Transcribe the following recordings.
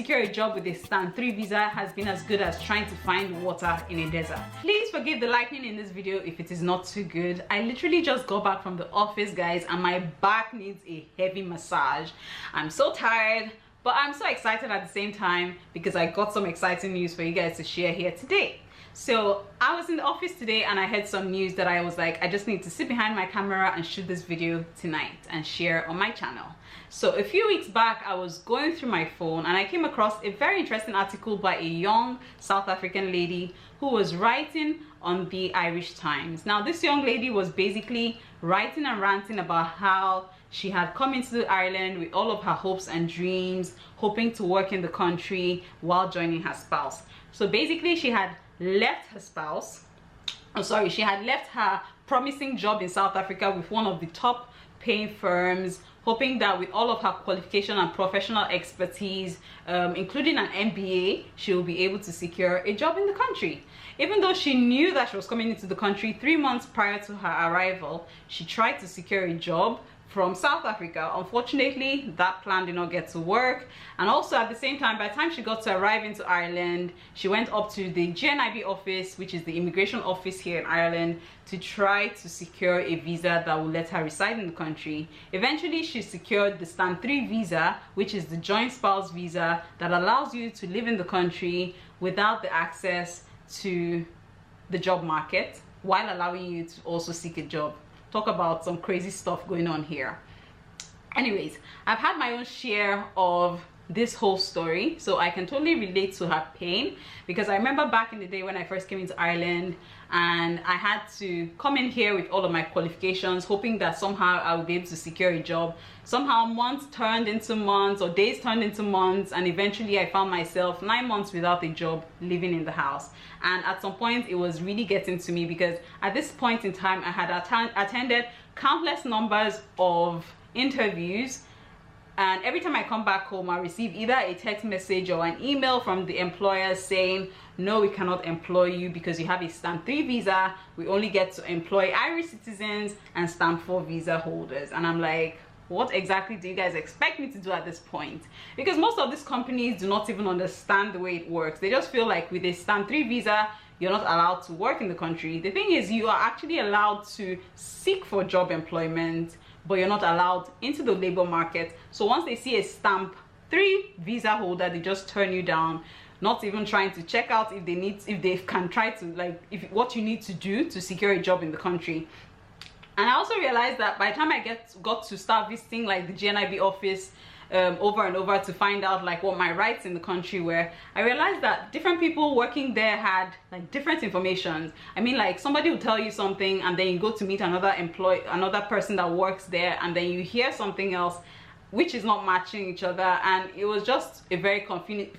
secure a job with a stamp 3 visa has been as good as trying to find water in a desert. Please forgive the lightning in this video if it is not too good. I literally just got back from the office, guys, and my back needs a heavy massage. I'm so tired, but I'm so excited at the same time because I got some exciting news for you guys to share here today. So I was in the office today and I heard some news that I was like, I just need to sit behind my camera and shoot this video tonight and share on my channel. So a few weeks back, I was going through my phone and I came across a very interesting article by a young South African lady who was writing on the Irish Times. Now, this young lady was basically writing and ranting about how she had come into Ireland with all of her hopes and dreams, hoping to work in the country while joining her spouse. So basically, she had left her spouse, she had left her promising job in South Africa with one of the top paying firms, hoping that with all of her qualification and professional expertise, including an MBA, she will be able to secure a job in the country. Even though she knew that she was coming into the country 3 months prior to her arrival, she tried to secure a job from South Africa. Unfortunately, that plan did not get to work. And also at the same time, by the time she got to arrive into Ireland, she went up to the GNIB office, which is the immigration office here in Ireland, to try to secure a visa that will let her reside in the country. Eventually, she secured the stamp 3 visa, which is the joint spouse visa that allows you to live in the country without the access to the job market, while allowing you to also seek a job. Talk about some crazy stuff going on here. Anyways, I've had my own share of this whole story, so I can totally relate to her pain, because I remember back in the day when I first came into Ireland and I had to come in here with all of my qualifications, hoping that somehow I would be able to secure a job. Somehow months turned into months, or days turned into months, and eventually I found myself 9 months without a job, living in the house. And at some point it was really getting to me, because at this point in time I had attended countless numbers of interviews, and every time I come back home I receive either a text message or an email from the employer saying, no, we cannot employ you because you have a stamp 3 visa. We only get to employ Irish citizens and stamp 4 visa holders. And I'm like, what exactly do you guys expect me to do at this point? Because most of these companies do not even understand the way it works. They just feel like with a stamp 3 visa, you're not allowed to work in the country. The thing is, you are actually allowed to seek for job employment, but you're not allowed into the labor market. So once they see a stamp 3 visa holder, they just turn you down, not even trying to check out if they can try to, what you need to do to secure a job in the country. And I also realized that by the time I got to start visiting like the GNIB office over and over to find out like what my rights in the country were, I realized that different people working there had like different information. I mean, like somebody will tell you something and then you go to meet another person that works there, and then you hear something else which is not matching each other, and it was just a very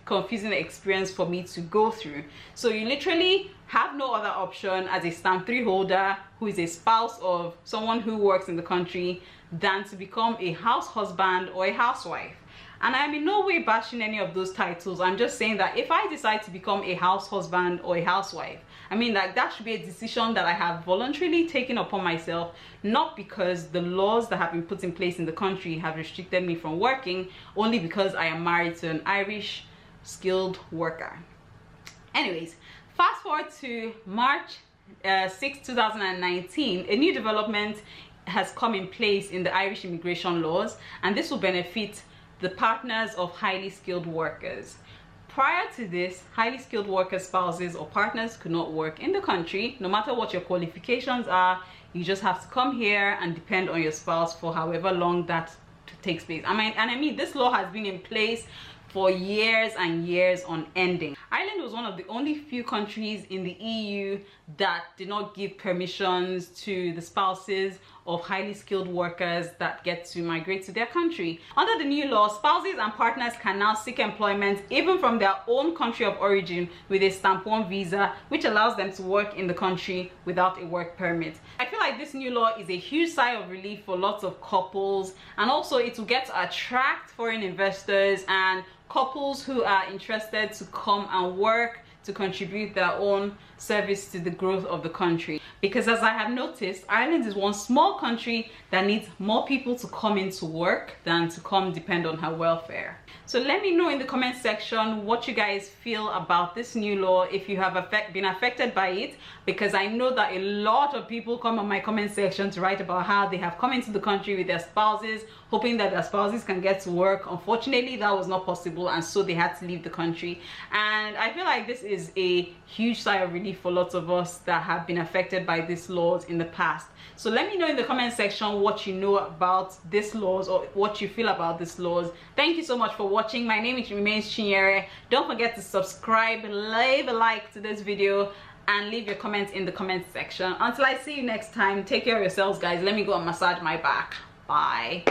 confusing experience for me to go through. So you literally have no other option as a stamp 3 holder who is a spouse of someone who works in the country than to become a house husband or a housewife. And I'm in no way bashing any of those titles. I'm just saying that if I decide to become a house husband or a housewife, I mean, like, that should be a decision that I have voluntarily taken upon myself, not because the laws that have been put in place in the country have restricted me from working, only because I am married to an Irish skilled worker. Anyways, fast forward to March 6, 2019, a new development has come in place in the Irish immigration laws, and this will benefit the partners of highly skilled workers. Prior to this, highly skilled worker spouses or partners could not work in the country. No matter what your qualifications are, you just have to come here and depend on your spouse for however long that takes place. I mean, this law has been in place for years and years on ending. Ireland was one of the only few countries in the EU that did not give permissions to the spouses of highly skilled workers that get to migrate to their country. Under the new law, spouses and partners can now seek employment even from their own country of origin with a stamp 1 visa, which allows them to work in the country without a work permit. I feel like this new law is a huge sigh of relief for lots of couples, and also it will get to attract foreign investors and couples who are interested to come and work to contribute their own service to the growth of the country. because as I have noticed, Ireland is one small country that needs more people to come into work than to come depend on her welfare. So let me know in the comment section what you guys feel about this new law, if you have been affected by it, because I know that a lot of people come on my comment section to write about how they have come into the country with their spouses, hoping that their spouses can get to work. Unfortunately, that was not possible, and so they had to leave the country. And I feel like this is a huge sigh of relief for lots of us that have been affected by these laws in the past. So let me know in the comment section what you know about these laws, or what you feel about these laws. Thank you so much for watching. My name remains Chinyere. Don't forget to subscribe, leave a like to this video, and leave your comments in the comment section. Until I see you next time, take care of yourselves, guys. Let me go and massage my back. Bye.